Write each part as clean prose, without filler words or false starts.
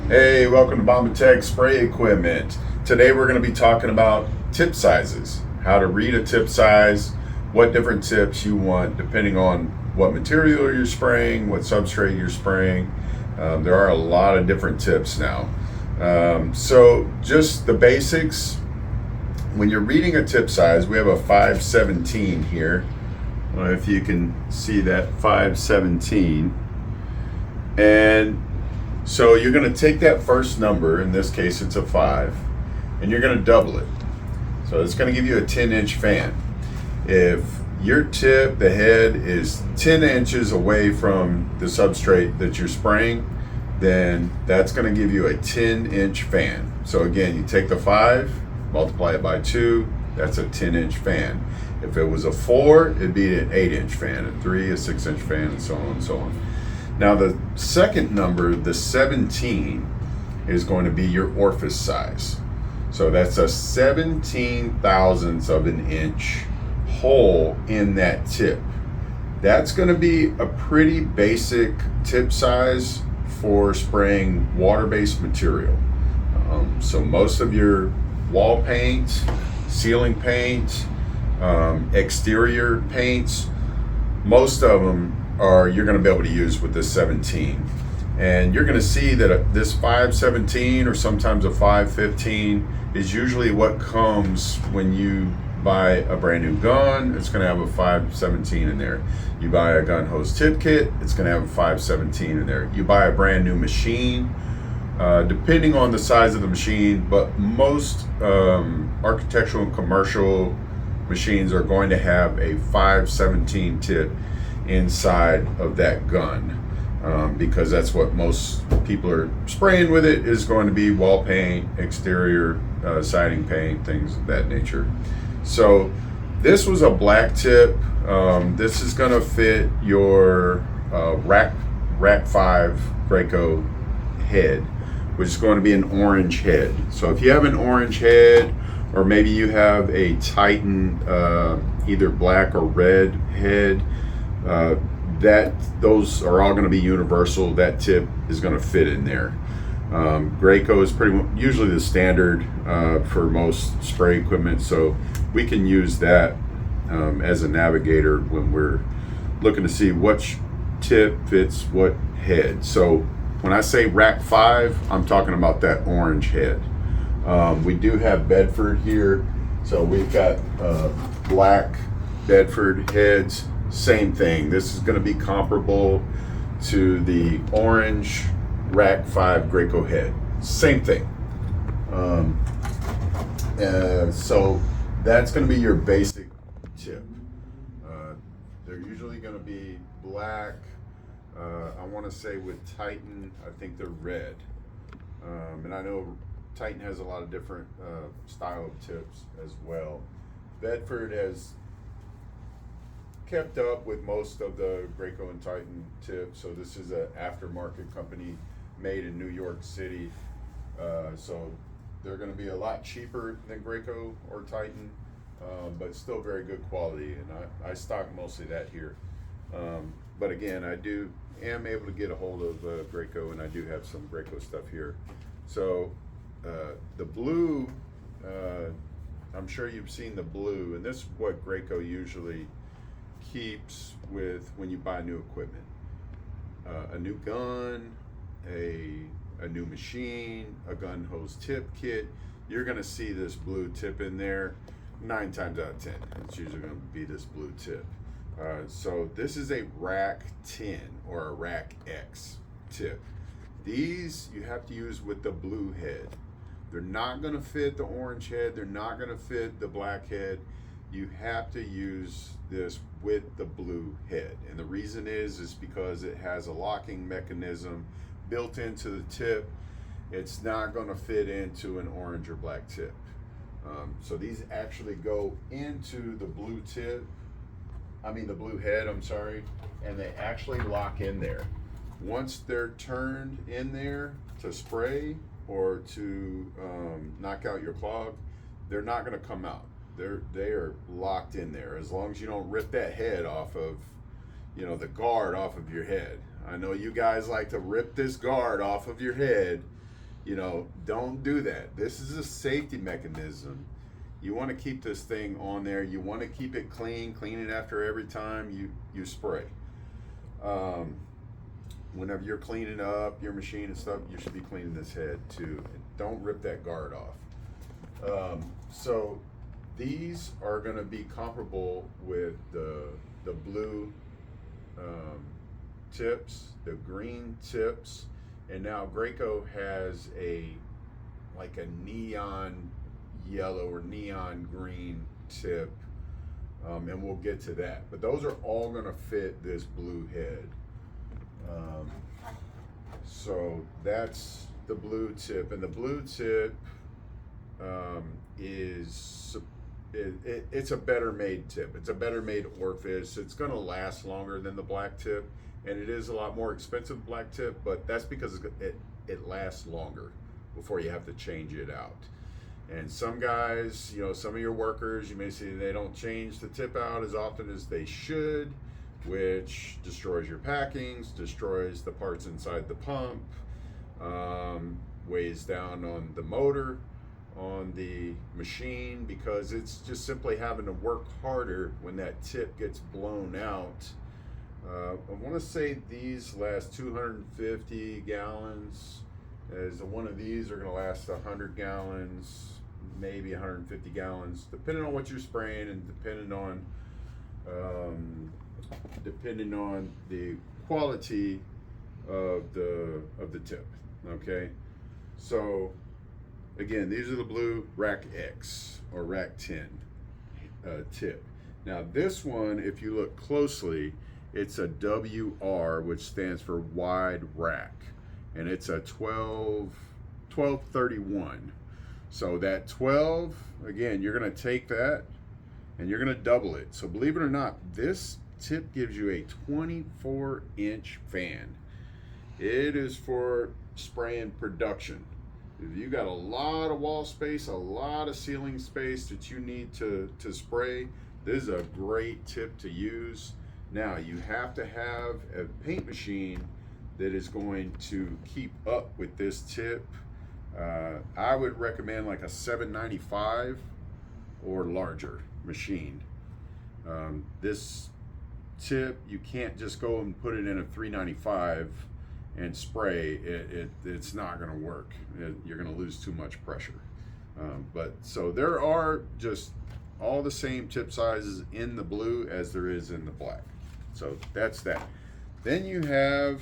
Hey, welcome to Bomba Tech Spray Equipment. Today we're going to be talking about tip sizes, how to read a tip size, what different tips you want depending on what material you're spraying, what substrate you're spraying. There are a lot of different tips now. So just the basics, when you're reading a tip size, we have a 517 here. I don't know if you can see that 517. And so you're going to take that first number, in this case it's a 5, and you're going to double it. So it's going to give you a 10-inch fan. If your tip, the head, is 10 inches away from the substrate that you're spraying, then that's going to give you a 10-inch fan. So again, you take the 5, multiply it by 2, that's a 10-inch fan. If it was a 4, it'd be an 8-inch fan, a 3, a 6-inch fan, and so on and so on. Now the second number, the 17, is going to be your orifice size. So that's a 17 thousandths of an inch hole in that tip. That's going to be a pretty basic tip size for spraying water-based material. So most of your wall paint, ceiling paint, exterior paints, most of them you're going to be able to use with this 17. And you're going to see that this 517 or sometimes a 515 is usually what comes when you buy a brand new gun. It's going to have a 517 in there. You buy a gun hose tip kit, it's going to have a 517 in there. You buy a brand new machine, depending on the size of the machine, but most architectural and commercial machines are going to have a 517 tip inside of that gun, because that's what most people are spraying with. It is going to be wall paint, exterior siding paint, things of that nature. So this was a black tip. This is going to fit your rack 5 Graco head, which is going to be an orange head. So if you have an orange head, or maybe you have a Titan either black or red head, those are all going to be universal. That tip is going to fit in there. Graco is usually the standard for most spray equipment, so we can use that as a navigator when we're looking to see which tip fits what head. So when I say rack 5, I'm talking about that orange head. We do have Bedford here, so we've got black Bedford heads. Same thing. This is going to be comparable to the orange rack 5 Graco head. Same thing. So that's going to be your basic tip. They're usually going to be black. I want to say with Titan, I think they're red. And I know Titan has a lot of different style of tips as well. Bedford has kept up with most of the Graco and Titan tips. So this is an aftermarket company made in New York City. So they're going to be a lot cheaper than Graco or Titan, but still very good quality. And I stock mostly that here. But again, I am able to get a hold of Graco, and I do have some Graco stuff here. So the blue, I'm sure you've seen the blue, and this is what Graco usually keeps with when you buy new equipment. A new gun, a new machine, a gun hose tip kit, you're going to see this blue tip in there 9 times out of 10. It's usually going to be this blue tip. So this is a rack 10 or a rack X tip. These you have to use with the blue head. They're not going to fit the orange head. They're not going to fit the black head. You have to use this with the blue head. And the reason is because it has a locking mechanism built into the tip. It's not going to fit into an orange or black tip. So these actually go into the blue the blue head, and they actually lock in there. Once they're turned in there to spray or to knock out your clog, they're not going to come out. They are locked in there as long as you don't rip that head off of, the guard off of your head. I know you guys like to rip this guard off of your head, Don't do that. This is a safety mechanism. You want to keep this thing on there. You want to keep it clean it after every time you spray. Whenever you're cleaning up your machine and stuff, you should be cleaning this head too. And don't rip that guard off. So these are going to be comparable with the blue tips, the green tips, and now Graco has like a neon yellow or neon green tip, and we'll get to that. But those are all going to fit this blue head. So that's the blue tip, and the blue tip it's a better made tip. It's a better made orifice. It's going to last longer than the black tip, and it is a lot more expensive black tip, but that's because it lasts longer before you have to change it out. And some guys, some of your workers, you may see they don't change the tip out as often as they should, which destroys your packings, destroys the parts inside the pump, weighs down on the motor, on the machine, because it's just simply having to work harder when that tip gets blown out. I want to say these last 250 gallons, as one of these are going to last 100 gallons, maybe 150 gallons, depending on what you're spraying and depending on the quality of the tip. Okay, so again, these are the blue Rack X or Rack 10 tip. Now this one, if you look closely, it's a WR, which stands for wide rack, and it's a 1231. So that 12, again, you're going to take that and you're going to double it. So believe it or not, this tip gives you a 24-inch fan. It is for spraying production. If you got a lot of wall space, a lot of ceiling space that you need to spray, this is a great tip to use. Now, you have to have a paint machine that is going to keep up with this tip. I would recommend like a 795 or larger machine. This tip, you can't just go and put it in a 395 and spray. It's not going to work. You're going to lose too much pressure. But so there are just all the same tip sizes in the blue as there is in the black. So that's that. Then you have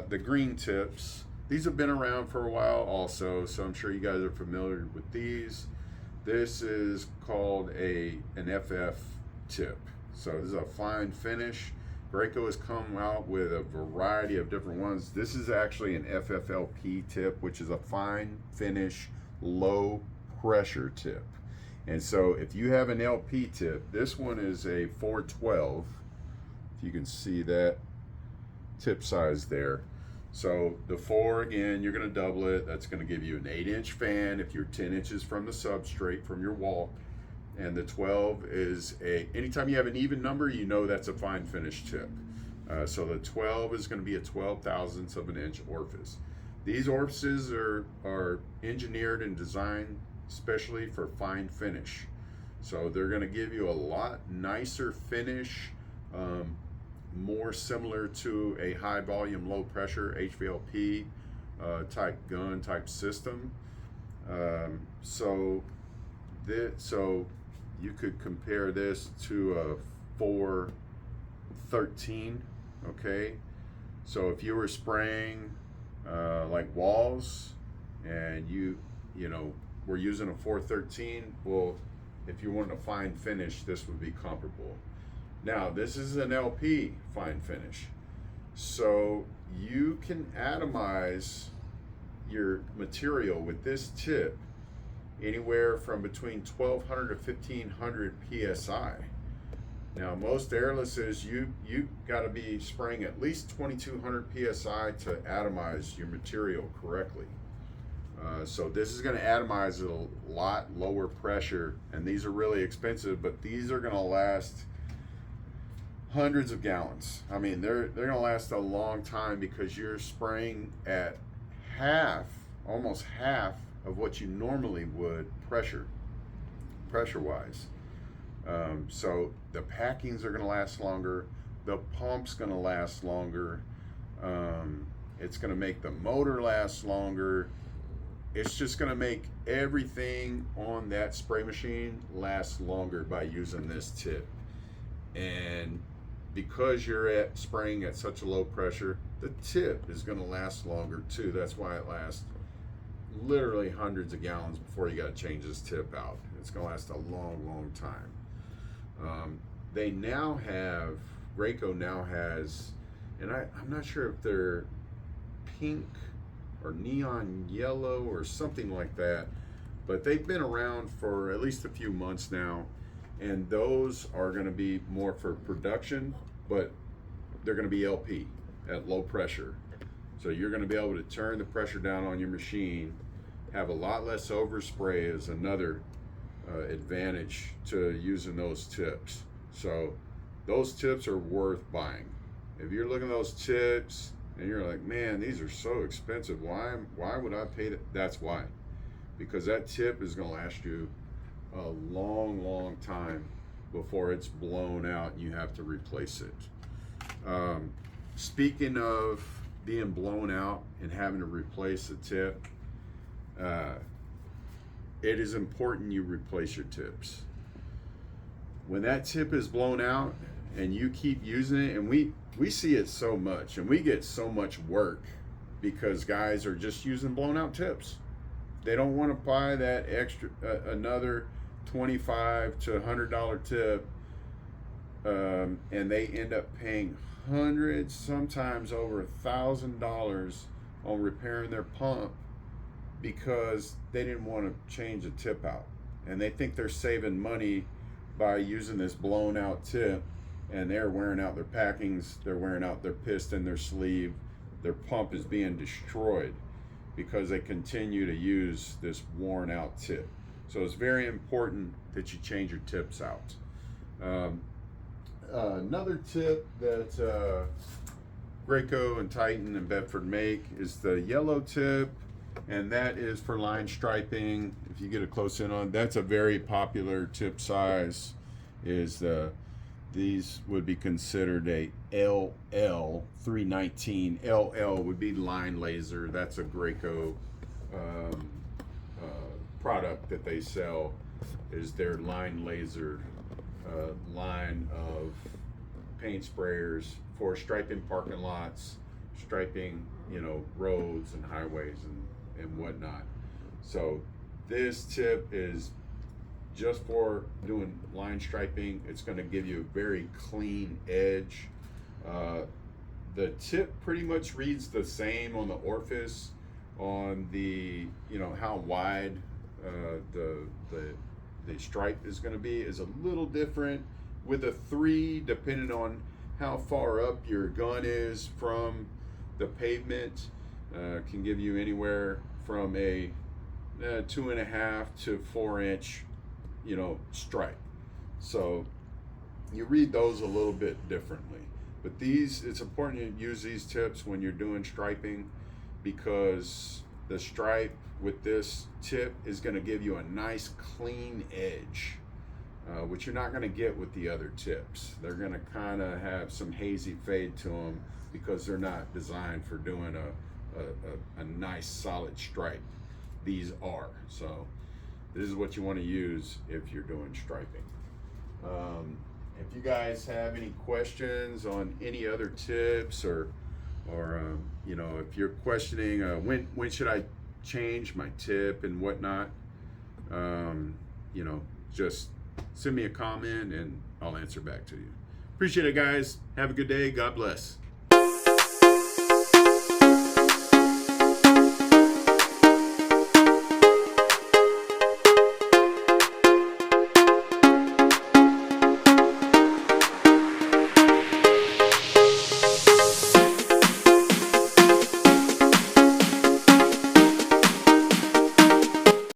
the green tips. These have been around for a while also, so I'm sure you guys are familiar with these. This is called an FF tip. So this is a fine finish. Graco has come out with a variety of different ones. This is actually an FFLP tip, which is a fine finish, low pressure tip. And so if you have an LP tip, this one is a 412. If you can see that tip size there. So the 4, again, you're going to double it. That's going to give you an 8-inch fan if you're 10 inches from the substrate, from your wall. And the 12 is anytime you have an even number, that's a fine finish tip. So the 12 is going to be a 12/1000th of an inch orifice. These orifices are engineered and designed especially for fine finish. So they're going to give you a lot nicer finish, more similar to a high volume, low pressure HVLP type gun type system. So you could compare this to a 413. Okay, so if you were spraying like walls and we're using a 413, well, if you want a fine finish, this would be comparable. Now, this is an LP fine finish, so you can atomize your material with this tip anywhere from between 1200 to 1500 psi. Now, most airlesses, you got to be spraying at least 2200 psi to atomize your material correctly. So this is going to atomize at a lot lower pressure, and these are really expensive, but these are going to last hundreds of gallons. I mean, they're going to last a long time because you're spraying at half almost half of what you normally would pressure wise. So the packings are going to last longer, the pump's going to last longer, it's going to make the motor last longer. It's just going to make everything on that spray machine last longer by using this tip. And because you're spraying at such a low pressure, the tip is going to last longer too. That's why it lasts literally hundreds of gallons before you got to change this tip out. It's going to last a long time. They now have, Graco now has, and I'm not sure if they're pink or neon yellow or something like that, but they've been around for at least a few months now, and those are going to be more for production, but they're going to be LP at low pressure. So you're going to be able to turn the pressure down on your machine, have a lot less overspray is another advantage to using those tips. So those tips are worth buying. If you're looking at those tips and you're like, man, these are so expensive, why would I pay that? That's why. Because that tip is going to last you a long time before it's blown out and you have to replace it. Speaking of being blown out and having to replace the tip, it is important you replace your tips. When that tip is blown out and you keep using it, and we see it so much and we get so much work because guys are just using blown out tips. They don't want to buy that extra another $25 to $100 tip, and they end up paying hundreds, sometimes over $1,000 on repairing their pump because they didn't want to change the tip out, and they think they're saving money by using this blown out tip, and they're wearing out their packings, they're wearing out their piston, their sleeve, their pump is being destroyed because they continue to use this worn out tip. So it's very important that you change your tips out. Another tip that Graco and Titan and Bedford make is the yellow tip, and that is for line striping. If you get a close in on, that's a very popular tip size. These would be considered a LL 319. LL would be line laser. That's a Graco product that they sell, is their line laser line of paint sprayers for striping parking lots, striping, roads and highways and whatnot. So this tip is just for doing line striping. It's going to give you a very clean edge. The tip pretty much reads the same on the orifice, on the how wide the stripe is going to be is a little different with a 3, depending on how far up your gun is from the pavement. Can give you anywhere from a 2.5 to 4 inch stripe. So you read those a little bit differently, but it's important to use these tips when you're doing striping, because the stripe with this tip is going to give you a nice clean edge, which you're not going to get with the other tips. They're going to kind of have some hazy fade to them because they're not designed for doing a nice solid stripe. These are. So this is what you want to use if you're doing striping. If you guys have any questions on any other tips, or if you're questioning when should I change my tip and whatnot, just send me a comment and I'll answer back to you. Appreciate it, guys. Have a good day. God bless.